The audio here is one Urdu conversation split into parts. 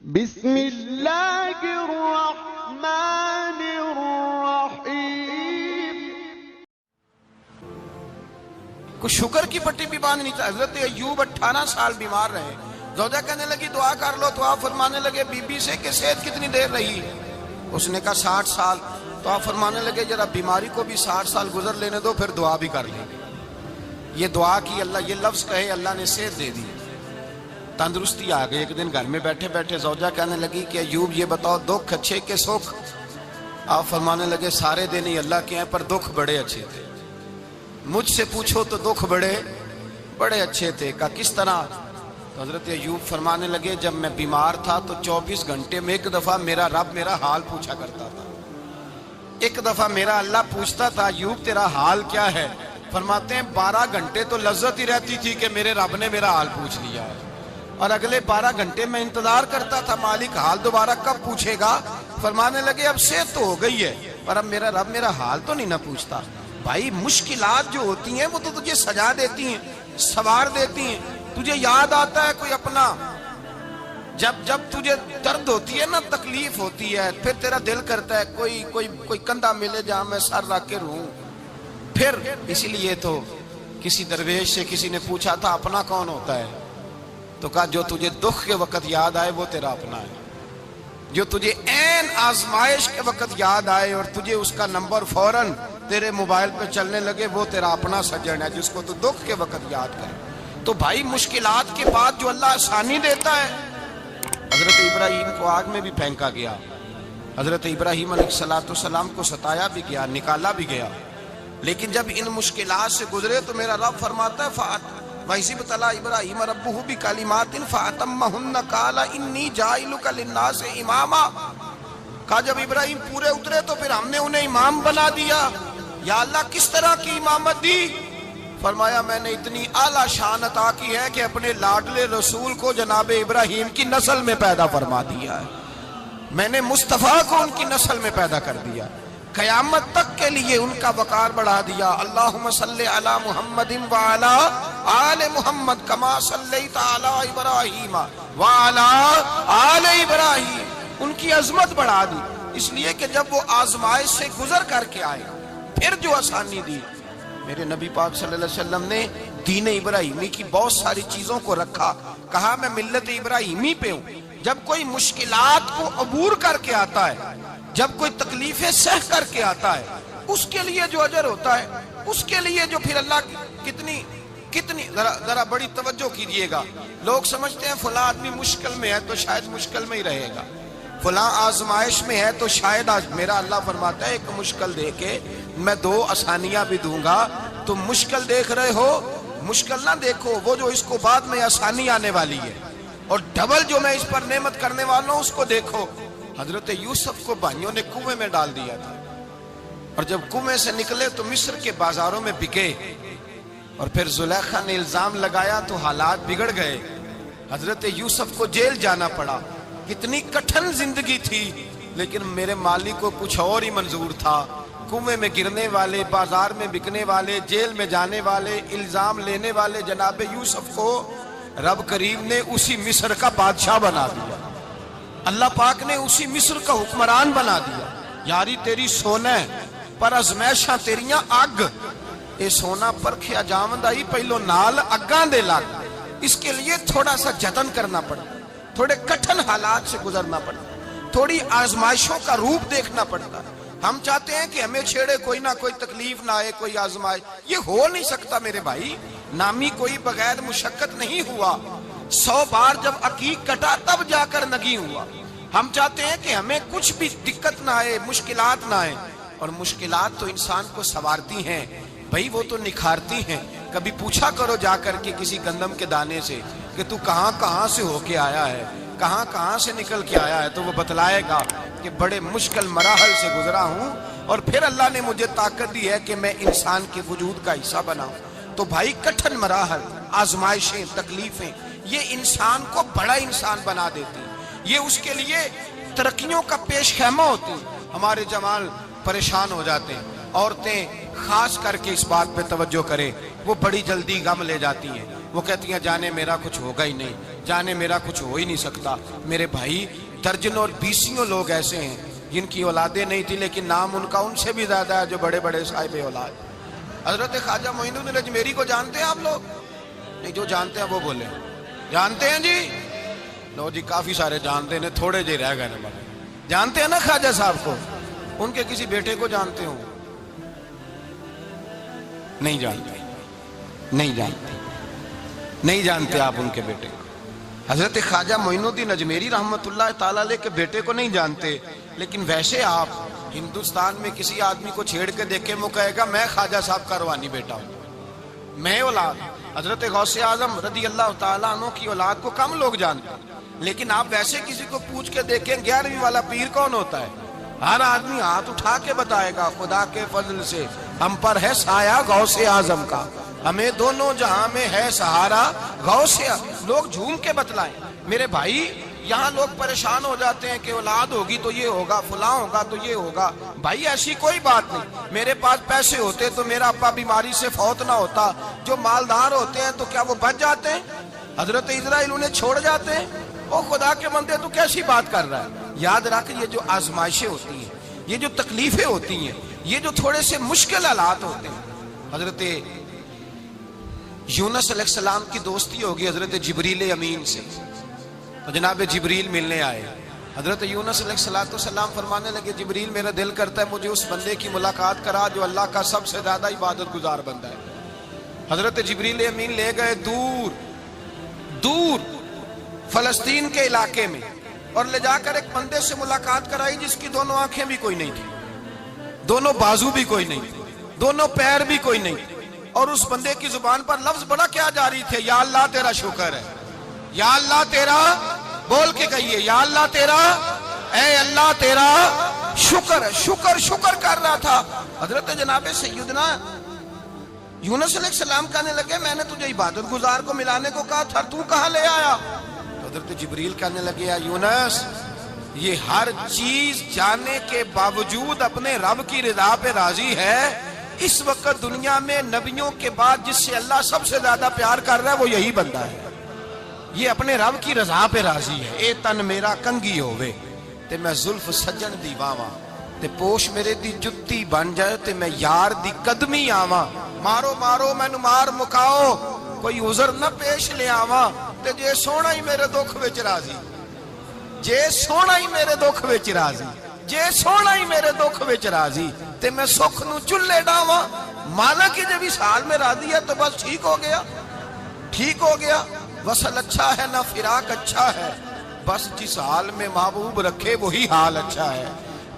بسم اللہ الرحمن الرحیم۔ کچھ شکر کی پٹی بھی باندھنی تھی۔ حضرت ایوب 18 سال بیمار رہے۔ زوجہ کہنے لگی دعا کر لو، تو آپ فرمانے لگے بی بی سے کہ صحت کتنی دیر رہی؟ اس نے کہا 60 سال۔ تو آپ فرمانے لگے ذرا بیماری کو بھی 60 سال گزر لینے دو، پھر دعا بھی کر لیں۔ یہ دعا کی، اللہ یہ لفظ کہے، اللہ نے صحت دے دی، تندرستی آ گئی۔ ایک دن گھر میں بیٹھے بیٹھے زوجہ کہنے لگی کہ ایوب یہ بتاؤ دکھ اچھے کے سکھ؟ آپ فرمانے لگے سارے دن ہی اللہ کے ہیں، پر دکھ بڑے اچھے تھے۔ مجھ سے پوچھو تو دکھ بڑے اچھے تھے۔ کہا کس طرح؟ تو حضرت ایوب فرمانے لگے جب میں بیمار تھا تو 24 گھنٹے میں ایک دفعہ میرا رب میرا حال پوچھا کرتا تھا۔ ایک دفعہ میرا اللہ پوچھتا تھا ایوب تیرا حال کیا ہے؟ فرماتے ہیں 12 گھنٹے تو لذت ہی رہتی تھی کہ میرے رب نے میرا حال پوچھ لیا ہے، اور اگلے 12 گھنٹے میں انتظار کرتا تھا مالک حال دوبارہ کب پوچھے گا۔ فرمانے لگے اب صحت تو ہو گئی ہے، پر اب میرا رب میرا حال تو نہیں نہ پوچھتا۔ بھائی مشکلات جو ہوتی ہیں وہ تو تجھے سجا دیتی ہیں، سوار دیتی ہیں۔ تجھے یاد آتا ہے کوئی اپنا، جب تجھے درد ہوتی ہے نا، تکلیف ہوتی ہے، پھر تیرا دل کرتا ہے کوئی کندھا ملے جہاں میں سر رکھ کے رہوں۔ پھر اسی لیے تو کسی درویش سے کسی نے پوچھا تھا اپنا کون ہوتا ہے؟ تو کہا جو تجھے دکھ کے وقت یاد آئے وہ تیرا اپنا ہے، جو تجھے عین آزمائش کے وقت یاد آئے اور تجھے اس کا نمبر فوراً تیرے موبائل پہ چلنے لگے، وہ تیرا اپنا سجن ہے جس کو تو دکھ کے وقت یاد کرے۔ تو بھائی مشکلات کے بعد جو اللہ آسانی دیتا ہے، حضرت ابراہیم کو آگ میں بھی پھینکا گیا، حضرت ابراہیم علیہ السلام کو ستایا بھی گیا، نکالا بھی گیا، لیکن جب ان مشکلات سے گزرے تو میرا رب فرماتا ہے وَإِذِ ابْتَلَىٰ إِبْرَاهِيمَ رَبُّهُ بِكَلِمَاتٍ فَأَتَمَّهُنَّ قَالَ إِنِّي جَاعِلُكَ لِلنَّاسِ إِمَامًا۔ کہا جب ابراہیم پورے اترے تو پھر ہم نے انہیں امام بنا دیا۔ یا اللہ کس طرح کی امامت دی؟ فرمایا میں نے اتنی اعلیٰ شان عطا کی ہے کہ اپنے لاڈلے رسول کو جناب ابراہیم کی نسل میں پیدا فرما دیا ہے، میں نے مصطفیٰ کو ان کی نسل میں پیدا کر دیا، قیامت تک کے لیے ان کا وقار بڑھا دیا۔ اللہم صلی علی محمد وعلی آل محمد کما صلیت علی ابراہیم وعلی آل ابراہیم، ان کی عظمت بڑھا دی۔ اس لیے کہ جب وہ آزمائش سے گزر کر کے آئے پھر جو آسانی دی، میرے نبی پاک صلی اللہ علیہ وسلم نے دین ابراہیمی کی بہت ساری چیزوں کو رکھا، کہا میں ملت ابراہیمی پہ ہوں۔ جب کوئی مشکلات کو عبور کر کے آتا ہے، جب کوئی تکلیفیں سہ کر کے آتا ہے، اس کے لیے جو اجر ہوتا ہے، اس کے لیے جو پھر اللہ کتنی ذرا بڑی توجہ کیجئے گا۔ لوگ سمجھتے ہیں فلاں آدمی مشکل میں ہے تو شاید مشکل میں ہی رہے گا، فلاں آزمائش میں ہے تو شاید میرا اللہ فرماتا ہے ایک مشکل دے کے میں 2 آسانیاں بھی دوں گا۔ تم مشکل دیکھ رہے ہو، مشکل نہ دیکھو، وہ جو اس کو بعد میں آسانی آنے والی ہے، اور ڈبل جو میں اس پر نعمت کرنے والا ہوں اس کو دیکھو۔ حضرت یوسف کو بھائیوں نے کنویں میں ڈال دیا تھا، اور جب کنویں سے نکلے تو مصر کے بازاروں میں بکے، اور پھر زلیخا نے الزام لگایا تو حالات بگڑ گئے، حضرت یوسف کو جیل جانا پڑا۔ کتنی کٹھن زندگی تھی، لیکن میرے مالک کو کچھ اور ہی منظور تھا۔ کنویں میں گرنے والے، بازار میں بکنے والے، جیل میں جانے والے، الزام لینے والے جناب یوسف کو رب کریم نے اسی مصر کا بادشاہ بنا دیا، اللہ پاک نے اسی مصر کا حکمران بنا دیا۔ یاری تیری سونا ہے پر ازمیشاں تیریاں اگ، اے سونا پرکھیا جاوند آئی پہلو نال اگاں دے لگ۔ اس کے لیے تھوڑا سا جتن کرنا پڑتا، تھوڑے کٹھن حالات سے گزرنا پڑتا، تھوڑی آزمائشوں کا روپ دیکھنا پڑتا۔ ہم چاہتے ہیں کہ ہمیں چھیڑے کوئی نہ کوئی تکلیف نہ آئے، کوئی آزمائش، یہ ہو نہیں سکتا میرے بھائی۔ نامی کوئی بغیر مشقت نہیں ہوا، 100 بار جب عقیق کٹا تب جا کر نگی ہوا۔ ہم چاہتے ہیں کہ ہمیں کچھ بھی دقت نہ آئے، مشکلات نہ آئے، اور مشکلات تو انسان کو سنوارتی ہیں بھائی، وہ تو نکھارتی ہیں۔ کبھی پوچھا کرو جا کر کے کسی گندم کے دانے سے کہ تو کہاں سے ہو کے آیا ہے، کہاں سے نکل کے آیا ہے، تو وہ بتلائے گا کہ بڑے مشکل مراحل سے گزرا ہوں، اور پھر اللہ نے مجھے طاقت دی ہے کہ میں انسان کے وجود کا حصہ بناؤں۔ تو بھائی کٹھن مراحل، آزمائشیں، تکلیفیں، یہ انسان کو بڑا انسان بنا دیتی ہیں، یہ اس کے لیے ترقیوں کا پیش خیمہ ہوتی ہیں۔ ہمارے جوان پریشان ہو جاتے ہیں، عورتیں خاص کر کے اس بات پہ توجہ کریں، وہ بڑی جلدی غم لے جاتی ہیں، وہ کہتی ہیں جانے میرا کچھ ہوگا ہی نہیں، جانے میرا کچھ ہو ہی نہیں سکتا۔ میرے بھائی درجنوں اور بیسیوں لوگ ایسے ہیں جن کی اولادیں نہیں تھی لیکن نام ان کا ان سے بھی زیادہ ہے جو بڑے بڑے صاحب اولاد۔ حضرت خواجہ معین الدین اجمیری کو جانتے ہیں آپ لوگ؟ نہیں، جو جانتے ہیں وہ بولے جانتے ہیں جی؟ لو جی، کافی سارے جانتے ہیں، تھوڑے جی رہ گئے نا۔ جانتے ہیں نا خواجہ صاحب کو؟ ان کے کسی بیٹے کو جانتے ہوں؟ نہیں جانتے، نہیں جانتے، نہیں جانتے آپ ان کے بیٹے کو۔ حضرت خواجہ معین الدین اجمیری رحمت اللہ تعالی علیہ کے بیٹے کو نہیں جانتے، لیکن ویسے آپ ہندوستان میں کسی آدمی کو چھیڑ کے دیکھیں وہ کہے گا میں خواجہ صاحب کا روحانی بیٹا ہوں، میں اولاد۔ حضرت غوث اعظم رضی اللہ تعالیٰ عنہ کی اولاد کو کم لوگ جانتے ہیں، لیکن آپ ویسے کسی کو پوچھ کے دیکھیں 11ویں والا پیر کون ہوتا ہے، ہر آدمی ہاتھ اٹھا کے بتائے گا خدا کے فضل سے ہم پر ہے سایہ غوث اعظم کا، ہمیں دونوں جہاں میں ہے سہارا غوث اعظم۔ لوگ جھوم کے بتلائیں۔ میرے بھائی یہاں لوگ پریشان ہو جاتے ہیں کہ اولاد ہوگی تو یہ ہوگا، فلاں ہوگا تو یہ ہوگا۔ بھائی ایسی کوئی بات نہیں۔ میرے پاس پیسے ہوتے تو میرا ابا بیماری سے فوت نہ ہوتا۔ جو مالدار ہوتے ہیں تو کیا وہ بچ جاتے ہیں؟ حضرت اسرائیل انہیں چھوڑ جاتے ہیں؟ او خدا کے بندے تو کیسی بات کر رہا ہے؟ یاد رکھ، یہ جو آزمائشیں ہوتی ہیں، یہ جو تکلیفیں ہوتی ہیں، یہ جو تھوڑے سے مشکل حالات ہوتے ہیں۔ حضرت یونس علیہ السلام کی دوستی ہوگی حضرت جبریل امین سے، تو جناب جبریل ملنے آئے۔ حضرت یونس علیہ السلام فرمانے لگے جبریل میرا دل کرتا ہے مجھے اس بندے کی ملاقات کرا جو اللہ کا سب سے زیادہ عبادت گزار بندہ ہے۔ حضرت جبریل امین لے گئے دور دور فلسطین کے علاقے میں، اور لے جا کر ایک بندے سے ملاقات کرائی جس کی دونوں آنکھیں بھی کوئی نہیں تھی، دونوں بازو بھی کوئی نہیں تھی، دونوں پیر بھی کوئی نہیں تھی، اور اس بندے کی زبان پر لفظ بڑا کیا جاری تھے، یا اللہ تیرا شکر ہے، یا اللہ تیرا، بول کے کہیے یا اللہ تیرا، اے اللہ تیرا شکر ہے۔ شکر شکر کر رہا تھا۔ حضرت جناب سیدنا یونس علیہ السلام کہنے لگے میں نے تجھے عبادت گزار کو ملانے کو کہا تھا، تو کہاں لے آیا؟ حضرت جبریل کہنے لگے یا یونس، یہ ہر چیز جانے کے باوجود اپنے رب کی رضا پہ راضی ہے۔ اس وقت دنیا میں نبیوں کے بعد جس سے اللہ سب سے زیادہ پیار کر رہا ہے وہ یہی بندہ ہے، یہ اپنے رب کی رضا پہ راضی ہے۔ اے تن میرا کنگی ہووے تے میں زلف سجن دی واواں، تے پوش میرے دی جتی بن جائے تے میں یار دی قدمی آواں، مارو مارو مینو مار مکاؤ کوئی عذر نہ پیش لے آواں، تے جے سونا ہی میرے دکھ وچ راضی، جے سونا ہی میرے دکھ وچ راضی، جے سونا ہی میرے دکھ وچ راضی تے میں سکھ نو چلے ڈاواں۔ مالک کی جب اس حال میں راضی ہے تو بس ٹھیک ہو گیا، ٹھیک ہو گیا۔ وصل اچھا ہے نہ فراق اچھا ہے، بس جس حال میں محبوب رکھے وہی حال اچھا ہے،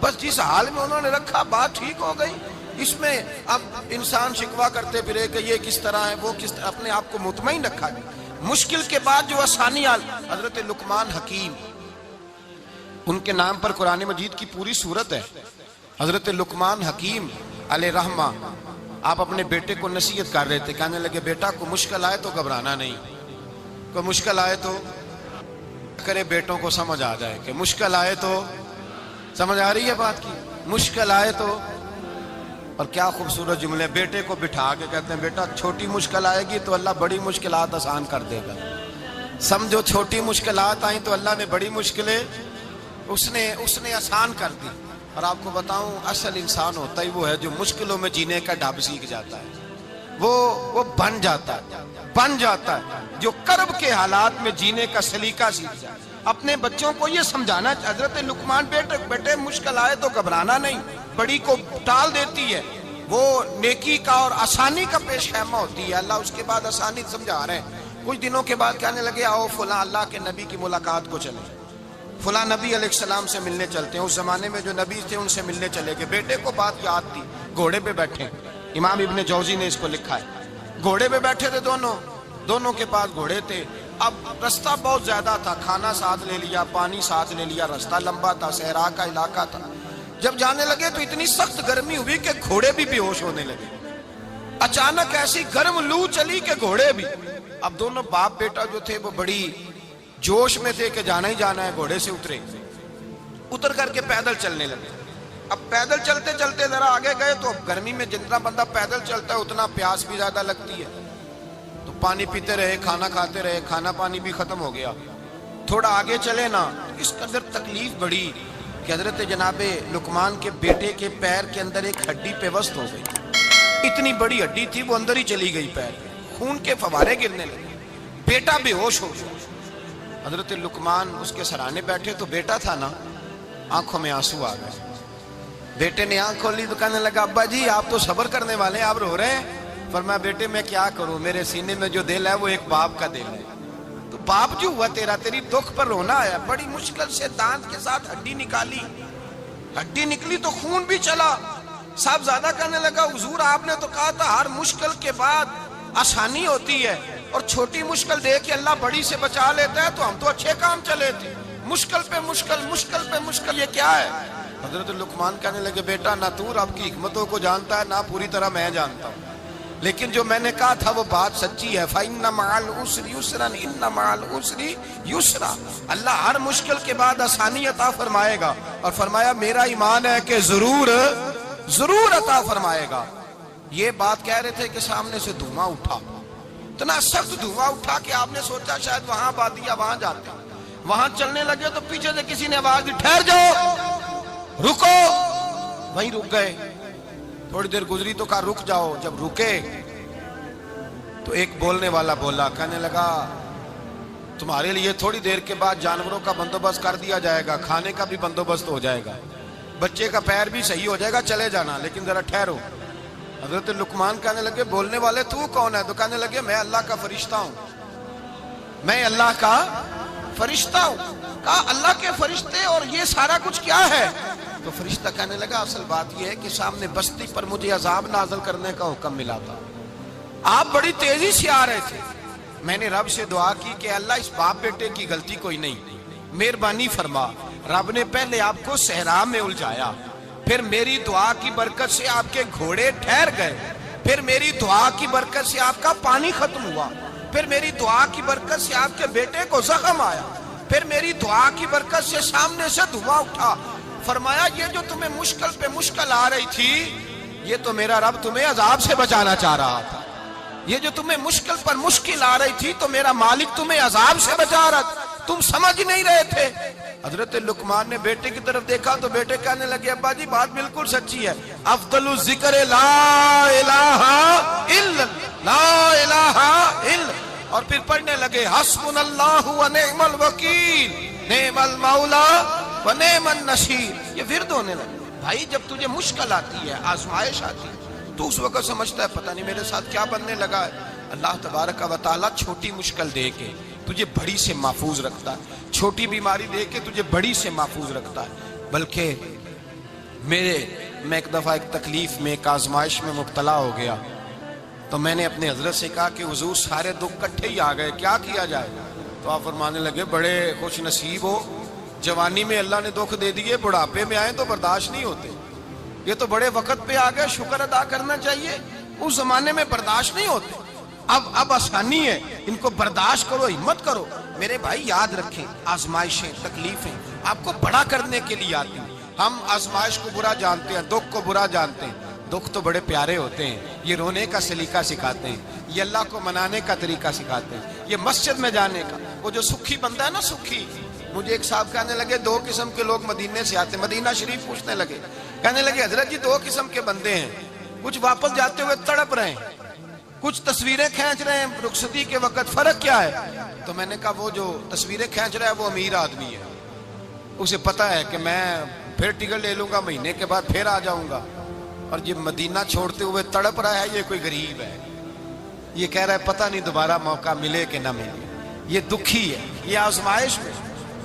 بس جس حال میں انہوں نے رکھا بات ٹھیک ہو گئی۔ اس میں اب انسان شکوہ کرتے پھرے کہ یہ کس طرح ہے وہ کس طرح، اپنے آپ کو مطمئن رکھا ہے۔ مشکل کے بعد جو آسانی آل، حضرت لقمان حکیم، ان کے نام پر قرآن مجید کی پوری سورت ہے۔ حضرت لقمان حکیم علیہ رحمہ آپ اپنے بیٹے کو نصیحت کر رہے تھے، کہنے لگے بیٹا کو مشکل آئے تو گھبرانا نہیں، کوئی مشکل آئے تو کرے بیٹوں کو سمجھ آ جائے کہ مشکل آئے تو، سمجھ آ رہی ہے بات کی، مشکل آئے تو۔ اور کیا خوبصورت جملے، بیٹے کو بٹھا کے کہتے ہیں بیٹا چھوٹی مشکل آئے گی تو اللہ بڑی مشکلات آسان کر دے گا، سمجھو چھوٹی مشکلات آئیں تو اللہ نے بڑی مشکلیں اس نے آسان کر دی۔ اور آپ کو بتاؤں اصل انسان ہوتا ہی وہ ہے جو مشکلوں میں جینے کا ڈھب سیکھ جاتا ہے، وہ بن جاتا ہے جو کرب کے حالات میں جینے کا سلیقہ سیکھ جائے۔ اپنے بچوں کو یہ سمجھانا، حضرت لقمان بیٹے مشکل آئے تو گھبرانا نہیں، بڑی کو ٹال دیتی ہے، وہ نیکی کا اور آسانی کا پیش خیمہ ہوتی ہے۔ اللہ اس کے بعد آسانی سمجھا رہے ہیں۔ کچھ دنوں کے بعد کہنے لگے آؤ فلاں اللہ کے نبی کی ملاقات کو چلے، فلاں نبی علیہ السلام سے ملنے چلتے ہیں۔ اس زمانے میں جو نبی تھے ان سے ملنے چلے گئے۔ بیٹے کو بات یاد تھی، گھوڑے پہ بیٹھے، امام ابن جوزی نے اس کو لکھا ہے، گھوڑے پہ بیٹھے تھے دونوں کے پاس گھوڑے تھے۔ اب رستہ بہت زیادہ تھا، کھانا ساتھ لے لیا، پانی ساتھ لے لیا، رستہ لمبا تھا، صحرا کا علاقہ تھا۔ جب جانے لگے تو اتنی سخت گرمی ہوئی کہ گھوڑے بھی بے ہوش ہونے لگے، اچانک ایسی گرم لو چلی کہ گھوڑے بھی۔ اب دونوں باپ بیٹا جو تھے وہ بڑی جوش میں تھے کہ جانا ہی جانا ہے، گھوڑے سے اتر کر کے پیدل چلنے لگے۔ اب پیدل چلتے چلتے ذرا آگے گئے تو اب گرمی میں جتنا بندہ پیدل چلتا ہے اتنا پیاس بھی زیادہ لگتی ہے۔ تو پانی پیتے رہے، کھانا کھاتے رہے، کھانا پانی بھی ختم ہو گیا. تھوڑا آگے چلے نا، اس قدر تکلیف بڑھی کہ حضرت جناب لقمان کے بیٹے کے پیر کے اندر ایک ہڈی پیوست ہو گئی. اتنی بڑی ہڈی تھی، وہ اندر ہی چلی گئی پیر میں، خون کے فوارے گرنے لگے. بیٹا بے ہوش ہو گیا. حضرت لقمان اس کے سرانے بیٹھے تو بیٹا تھا نا، آنکھوں میں آنسو آ گئے. بیٹے نے آنکھ کھولی تو کہنے لگا ابا جی آپ تو صبر کرنے والے ہیں، آپ رو رہے ہیں. فرمایا بیٹے میں کیا کروں، میرے سینے میں جو دل ہے وہ ایک باپ کا دل ہے. تو باپ جو ہوا تیرا، تیری دکھ پر رونا آیا. بڑی مشکل سے دانت کے ساتھ ہڈی نکالی، ہڈی نکلی تو خون بھی چلا. صاحب زیادہ کہنے لگا حضور آپ نے تو کہا تھا ہر مشکل کے بعد آسانی ہوتی ہے، اور چھوٹی مشکل دے کے اللہ بڑی سے بچا لیتا ہے، تو ہم تو اچھے کام چلے تھے، مشکل پہ مشکل، مشکل پہ مشکل، یہ کیا ہے؟ حضرت لقمان کہنے لگے بیٹا نہ تو رب کی حکمتوں کو جانتا ہے، نہ پوری طرح میں جانتا ہوں، لیکن جو میں نے کہا تھا وہ بات سچی ہے. فَإِنَّ مَعَ الْعُسْرِ يُسْرًا إِنَّ مَعَ الْعُسْرِ يُسْرًا. اللہ ہر مشکل کے بعد آسانی عطا فرمائے گا، اور فرمایا میرا ایمان ہے کہ ضرور ضرور عطا فرمائے گا. یہ بات کہہ رہے تھے کہ سامنے سے دھواں اٹھا، اتنا سخت دھواں اٹھا کہ آپ نے سوچا شاید وہاں آبادی ہے، وہاں جاتے. وہاں چلنے لگے تو پیچھے سے کسی نے آواز دی ٹھہر جاؤ، رکو. وہیں رک گئے. تھوڑی دیر گزری تو کہا رک جاؤ. جب رکے تو ایک بولنے والا بولا، کہنے لگا تمہارے لیے تھوڑی دیر کے بعد جانوروں کا بندوبست کر دیا جائے گا، کھانے کا بھی بندوبست ہو جائے گا، بچے کا پیر بھی صحیح ہو جائے گا، چلے جانا، لیکن ذرا ٹھہرو. حضرت لقمان کہنے لگے بولنے والے تو کون ہے؟ تو کہنے لگے میں اللہ کا فرشتہ ہوں، میں اللہ کا فرشتہ ہوں. کہا اللہ کے فرشتے اور یہ سارا کچھ کیا ہے؟ تو فرشتہ کہنے لگا اصل بات یہ ہے کہ سامنے بستی پر مجھے عذاب نازل کرنے کا حکم ملا تھا، آپ بڑی تیزی سے آ رہے تھے، میں نے رب سے دعا کی کہ اللہ اس باپ بیٹے کی غلطی کوئی نہیں، مہربانی فرما. رب نے پہلے آپ کو صحرا میں الجھایا، پھر میری دعا کی برکت سے آپ کے گھوڑے ٹھہر گئے، پھر میری دعا کی برکت سے آپ کا پانی ختم ہوا، پھر میری دعا کی برکت سے آپ کے بیٹے کو زخم آیا، پھر میری دعا کی برکت سے سامنے سے دھواں اٹھا. فرمایا یہ جو تمہیں مشکل پہ مشکل آ رہی تھی، یہ تو میرا رب تمہیں عذاب سے بچانا چاہ رہا تھا. یہ جو تمہیں مشکل پر مشکل آ رہی تھی تو میرا مالک تمہیں عذاب سے بچا رہا تھا، تم سمجھ نہیں رہے تھے. حضرت لقمان نے بیٹے کی طرف دیکھا تو بیٹے کہنے لگے ابا جی بات بالکل سچی ہے، افضل الذکر لا الہ الا لا الہ الا، اور پھر پڑھنے لگے حسبنا اللہ و نعم الوکیل نعم المولا و نعم النصیر. یہ ورد ہونے لگے. بھائی جب تجھے مشکل آتی ہے، آزمائش آتی ہے، تو اس وقت سمجھتا ہے پتہ نہیں میرے ساتھ کیا بننے لگا ہے. اللہ تبارک و تعالیٰ چھوٹی مشکل دے کے تجھے بڑی سے محفوظ رکھتا ہے، چھوٹی بیماری دے کے تجھے بڑی سے محفوظ رکھتا ہے. بلکہ میں ایک دفعہ ایک تکلیف میں، ایک آزمائش میں مبتلا ہو گیا، تو میں نے اپنے حضرت سے کہا کہ حضور سارے دکھ کٹھے ہی آ گئے، کیا کیا جائے؟ تو آپ فرمانے لگے بڑے خوش نصیب ہو، جوانی میں اللہ نے دکھ دے دیے، بڑھاپے میں آئے تو برداشت نہیں ہوتے. یہ تو بڑے وقت پہ آ گئے، شکر ادا کرنا چاہیے. اس زمانے میں برداشت نہیں ہوتے، اب آسانی ہے، ان کو برداشت کرو، ہمت کرو. میرے بھائی یاد رکھیں، آزمائشیں تکلیفیں آپ کو بڑا کرنے کے لیے آتی ہیں. ہم آزمائش کو برا جانتے ہیں، دکھ کو برا جانتے ہیں. دکھ تو بڑے پیارے ہوتے ہیں، یہ رونے کا سلیقہ سکھاتے ہیں، یہ اللہ کو منانے کا طریقہ سکھاتے ہیں، یہ مسجد میں جانے کا. وہ جو سکھی بندہ ہے نا، سکھی، مجھے ایک صاحب کہنے لگے دو قسم کے لوگ مدینے سے آتے ہیں، مدینہ شریف پوچھنے لگے، کہنے لگے حضرت جی دو قسم کے بندے ہیں، کچھ واپس جاتے ہوئے تڑپ رہے ہیں، کچھ تصویریں کھینچ رہے ہیں رخصتی کے وقت، فرق کیا ہے؟ تو میں نے کہا وہ جو تصویریں کھینچ رہا ہے وہ امیر آدمی ہے، اسے پتا ہے کہ میں پھر ٹکٹ لے لوں گا، مہینے کے بعد پھر آ جاؤں گا. اور یہ مدینہ چھوڑتے ہوئے تڑپ رہا ہے، یہ کوئی غریب ہے، یہ کہہ رہا ہے پتہ نہیں دوبارہ موقع ملے کہ نہ ملے. یہ دکھی ہے، یہ آزمائش میں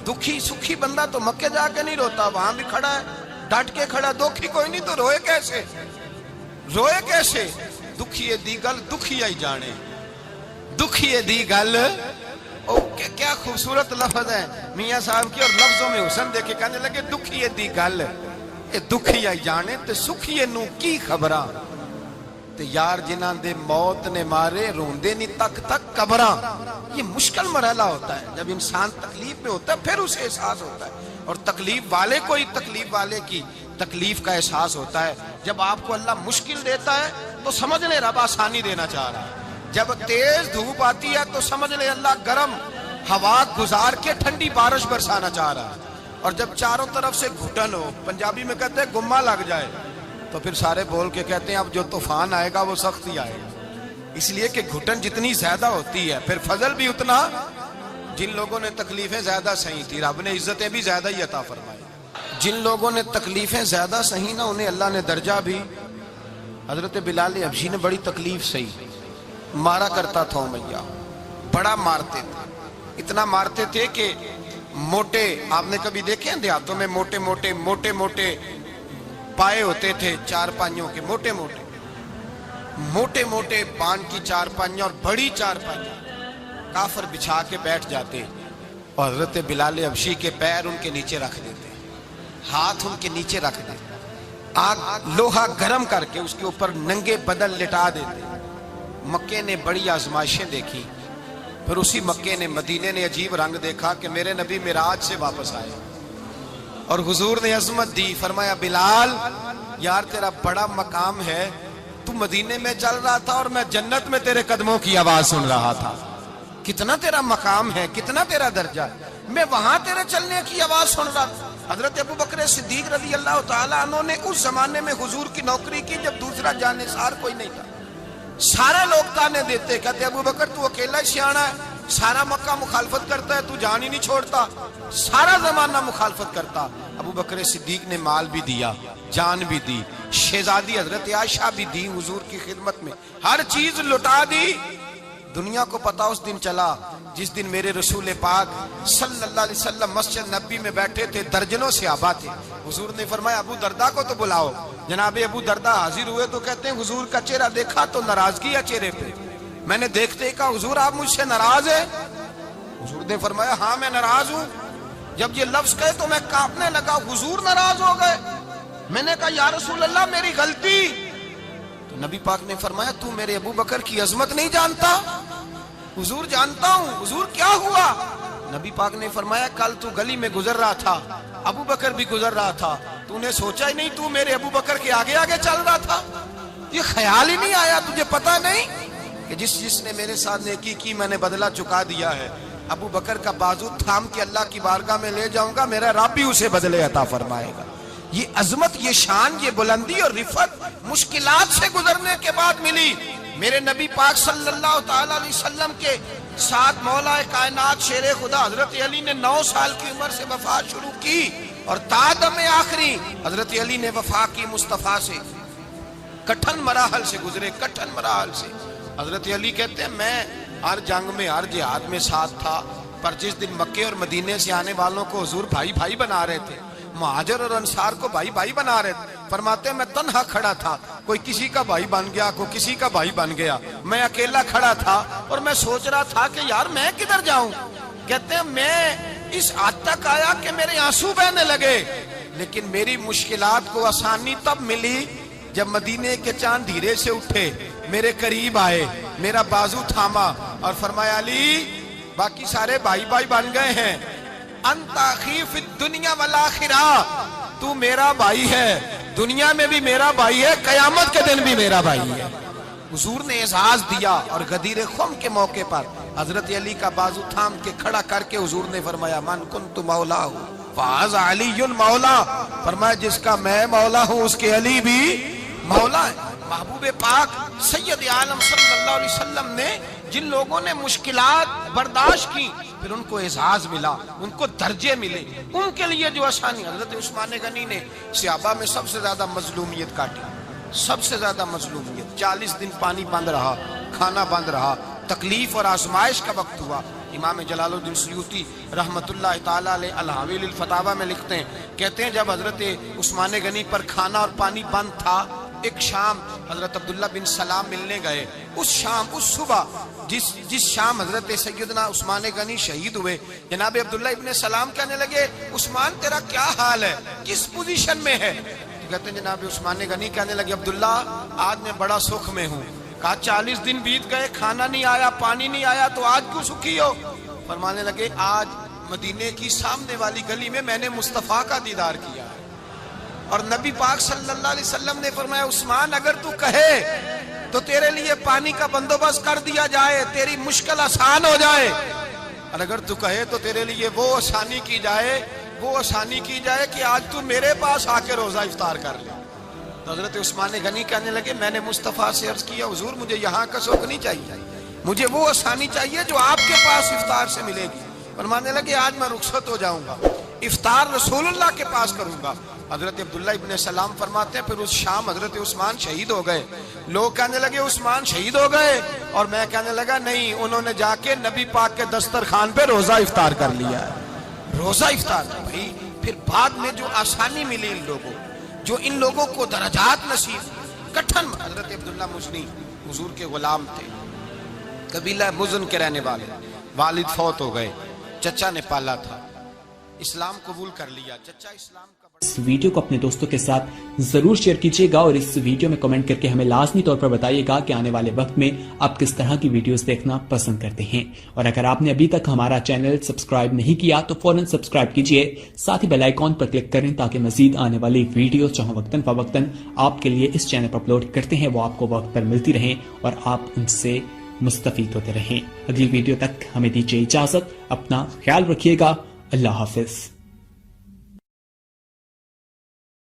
دکھی. سکھی بندہ تو مکے جا کے نہیں روتا، وہاں بھی کھڑا ہے، ڈٹ کے کھڑا. دکھی کوئی نہیں تو روئے کیسے؟ روئے کیسے؟ دکھیے دی گل دکھیا ہی جانے، دکھیے دی گل. کیا خوبصورت لفظ ہے میاں صاحب کی، اور لفظوں میں حسن دیکھے. کہنے لگے دکھیے دی گل اے دکھیا ہی جانے، تے سکھیے نو کی خبراں، تے یار جنہاں دے موت نے مارے روندے نہیں تک تک قبراں. یہ مشکل مرحلہ ہوتا ہے، جب انسان تکلیف میں ہوتا ہے پھر اسے احساس ہوتا ہے. اور تکلیف والے کو ہی تکلیف والے کی تکلیف کا احساس ہوتا ہے. جب آپ کو اللہ مشکل دیتا ہے تو سمجھ لیں رب آسانی دینا چاہ رہا ہے. جب تیز دھوپ آتی ہے تو سمجھ لے اللہ گرم ہوا گزار کے ٹھنڈی بارش برسانا چاہ رہا ہے، اور جب چاروں طرف سے گھٹن ہو، پنجابی میں کہتے ہیں گما لگ جائے، تو پھر سارے بول کے کہتے ہیں اب جو طوفان آئے گا وہ سخت ہی آئے گا۔ اس لیے کہ گھٹن جتنی زیادہ ہوتی ہے پھر فضل بھی اتنا۔ جن لوگوں نے تکلیفیں زیادہ سہی تھی رب نے عزتیں بھی زیادہ ہی عطا فرمائی۔ جن لوگوں نے تکلیفیں زیادہ سہی نا انہیں اللہ نے درجہ بھی۔ حضرت بلال حبشی نے بڑی تکلیف سہی، مارا کرتا تھا امیہ، بڑا مارتے تھے، اتنا مارتے تھے کہ موٹے، آپ نے کبھی دیکھے ہیں دیہاتوں میں موٹے موٹے پائے ہوتے تھے چار پائیوں کے، موٹے موٹے پان کی چار پائیاں اور بڑی چار پائیاں کافر بچھا کے بیٹھ جاتے، اور حضرت بلال حبشی کے پیر ان کے نیچے رکھ دیتے، ہاتھ ان کے نیچے رکھ دیتے، آگ لوہا گرم کر کے اس کے اوپر ننگے بدن لٹا دیتے۔ مکے نے بڑی آزمائشیں دیکھی، پھر اسی مکے نے مدینے نے عجیب رنگ دیکھا کہ میرے نبی معراج سے واپس آئے، اور حضور نے عظمت دی، فرمایا بلال یار تیرا بڑا مقام ہے، تو مدینے میں چل رہا تھا اور میں جنت میں تیرے قدموں کی آواز سن رہا تھا، کتنا تیرا مقام ہے، کتنا تیرا درجہ ہے، میں وہاں تیرے چلنے کی آواز سن رہا تھا۔ حضرت ابو بکر صدیق رضی اللہ تعالیٰ عنہ نے اس زمانے میں حضور کی نوکری کی جب دوسرا جانثار کوئی نہیں تھا، سارے لوگ تانے دیتے، کہتے ابو بکر تو اکیلا ہی سیانا ہے، سارا مکہ مخالفت کرتا ہے، تو جان ہی نہیں چھوڑتا، سارا زمانہ مخالفت کرتا۔ ابو بکر صدیق نے مال بھی دیا، جان بھی دی، شہزادی حضرت عائشہ بھی دی حضور کی خدمت میں، ہر چیز لٹا دی۔ دنیا کو پتا اس دن چلا جس دن میرے رسول پاک صلی اللہ علیہ وسلم مسجد نبی میں بیٹھے تھے، درجنوں صحابہ تھے، حضور نے فرمایا ابو دردہ کو تو بلاؤ۔ جناب ابو دردہ حاضر ہوئے تو کہتے ہیں حضور کا چہرہ دیکھا تو ناراضگی ہے چہرے پہ، میں نے دیکھتے ہی کہا حضور آپ مجھ سے ناراض ہیں؟ حضور نے فرمایا ہاں میں ناراض ہوں۔ جب یہ لفظ کہے تو میں کانپنے لگا، حضور ناراض ہو گئے؟ میں نے کہا یا رسول اللہ میری غلطی۔ تو نبی پاک نے فرمایا تو میرے ابو بکر کی عظمت نہیں جانتا؟ حضور جانتا ہوں۔ حضور کیا ہوا؟ نبی پاک نے فرمایا کل تو گلی میں گزر رہا تھا، ابو بکر بھی گزر رہا تھا، تو نے سوچا ہی نہیں تو میرے ابو بکر کے آگے آگے چل رہا تھا؟ یہ خیال ہی نہیں آیا تجھے پتا نہیں کہ جس نے میرے ساتھ نیکی کی میں نے بدلہ چکا دیا ہے، ابو بکر کا بازو تھام کے اللہ کی بارگاہ میں لے جاؤں گا، میرا رب بھی اسے بدلے عطا فرمائے گا۔ یہ عظمت، یہ شان، یہ بلندی اور رفعت مشکلات سے گزرنے کے بعد ملی۔ میرے نبی پاک صلی اللہ تعالی علیہ وسلم کے ساتھ مولا کائنات شیر خدا حضرت علی نے 9 سال کی عمر سے وفات شروع کی، اور تا دم آخری حضرت علی نے وفا کی مصطفیٰ سے۔ کٹھن مراحل سے گزرے، کٹھن مراحل سے۔ حضرت علی کہتے ہیں میں ہر جنگ میں، ہر جہاد میں ساتھ تھا، پر جس دن مکے اور مدینے سے آنے والوں کو حضور بھائی بھائی بنا رہے تھے، مہاجر اور انصار کو بھائی بھائی بنا رہے تھے، فرماتے ہیں میں تنہا کھڑا تھا، کوئی کسی کا بھائی بن گیا، کوئی کسی کا بھائی بن گیا، میں اکیلا کھڑا تھا اور میں سوچ رہا تھا کہ یار میں کدھر جاؤں۔ کہتے ہیں میں اس حد تک آیا کہ میرے آنسو بہنے لگے، لیکن میری مشکلات کو آسانی تب ملی جب مدینے کے چاند دھیرے سے اٹھے، میرے قریب آئے، میرا بازو تھاما اور فرمایا علی باقی سارے بھائی بھائی بن گئے ہیں، انت اخی فی الدنیا والآخرہ، تو میرا بھائی ہے، دنیا میں بھی میرا بھائی ہے، قیامت کے دن بھی میرا بھائی ہے۔ حضور نے اعزاز دیا، اور غدیر خم کے موقع پر حضرت علی کا بازو تھام کے کھڑا کر کے حضور نے فرمایا من کنت مولا ہوں فہذا علی مولا، فرمایا جس کا میں مولا ہوں اس کے علی بھی مولا ہے۔ محبوب پاک سید عالم صلی اللہ علیہ وسلم نے جن لوگوں نے مشکلات برداشت کی پھر ان کو اعزاز ملا، ان کو درجے ملے، ان کے لیے جو آسانی۔ حضرت عثمان غنی نے صحابہ میں سب سے زیادہ مظلومیت کاٹی، سب سے زیادہ مظلومیت، 40 دن پانی بند رہا، کھانا بند رہا، تکلیف اور آزمائش کا وقت ہوا۔ امام جلال الدین سیوطی رحمت اللہ تعالیٰ علیہ الحاویل الفتاوی میں لکھتے ہیں، کہتے ہیں جب حضرت عثمان غنی پر کھانا اور پانی بند تھا، ایک شام حضرت عبداللہ بن سلام ملنے گئے، اس شام، اس صبح جس شام حضرت سیدنا عثمان غنی شہید ہوئے، جناب عبداللہ ابن سلام کہنے لگے عثمان تیرا کیا حال ہے، کس پوزیشن میں ہے؟ کہتے ہیں جناب عثمان غنی کہنے لگے عبداللہ آج میں بڑا سکھ میں ہوں۔ کہا 40 دن بیت گئے، کھانا نہیں آیا، پانی نہیں آیا، تو آج کیوں سکھی ہو؟ فرمانے لگے آج مدینے کی سامنے والی گلی میں نے مصطفیٰ کا دیدار کیا ہے، اور نبی پاک صلی اللہ علیہ وسلم نے فرمایا عثمان اگر تو کہے تو تیرے لیے پانی کا بندوبست کر دیا جائے، تیری مشکل آسان ہو جائے، اور اگر تو کہے تو تیرے لیے وہ آسانی کی جائے کہ آج تو میرے پاس آ کے روزہ افطار کر لے۔ تو حضرت عثمان غنی کہنے لگے میں نے مصطفیٰ سے عرض کیا حضور مجھے یہاں کا شوق نہیں چاہیے، مجھے وہ آسانی چاہیے جو آپ کے پاس افطار سے ملے گی۔ فرمانے لگے آج میں رخصت ہو جاؤں گا، افطار رسول اللہ کے پاس کروں گا۔ حضرت عبداللہ ابن سلام فرماتے ہیں پھر اس شام حضرت عثمان شہید ہو گئے۔ لوگ کہنے لگے عثمان شہید ہو گئے، اور میں کہنے لگا نہیں، انہوں نے جا کے نبی پاک کے دسترخوان پہ روزہ افطار کر لیا ہے، روزہ افطار کر بھائی۔ پھر بعد میں جو آسانی ملی ان لوگوں، جو ان لوگوں کو درجات نصیب، کٹھن حضرت عبداللہ مزنی حضور کے غلام تھے، قبیلہ مزن کے رہنے والے، والد فوت ہو گئے، چچا نے پالا تھا، اسلام قبول کر لیا، چچا اسلام کا اس ویڈیو کو اپنے دوستوں کے ساتھ ضرور شیئر کیجئے گا، اور اس ویڈیو میں کمنٹ کر کے ہمیں لازمی طور پر بتائیے گا کہ آنے والے وقت میں آپ کس طرح کی ویڈیوز دیکھنا پسند کرتے ہیں، اور اگر آپ نے ابھی تک ہمارا چینل سبسکرائب نہیں کیا تو فوراً سبسکرائب کیجئے، ساتھ ہی بیل آئیکن پر کلک کریں تاکہ مزید آنے والی ویڈیوز جہاں وقتاً فوقتاً آپ کے لیے اس چینل پر اپلوڈ کرتے ہیں وہ آپ کو وقت پر ملتی رہیں اور آپ ان سے مستفید ہوتے رہیں۔ اگلی ویڈیو تک ہمیں دیجیے اجازت، اپنا خیال رکھیے گا، اللہ حافظ۔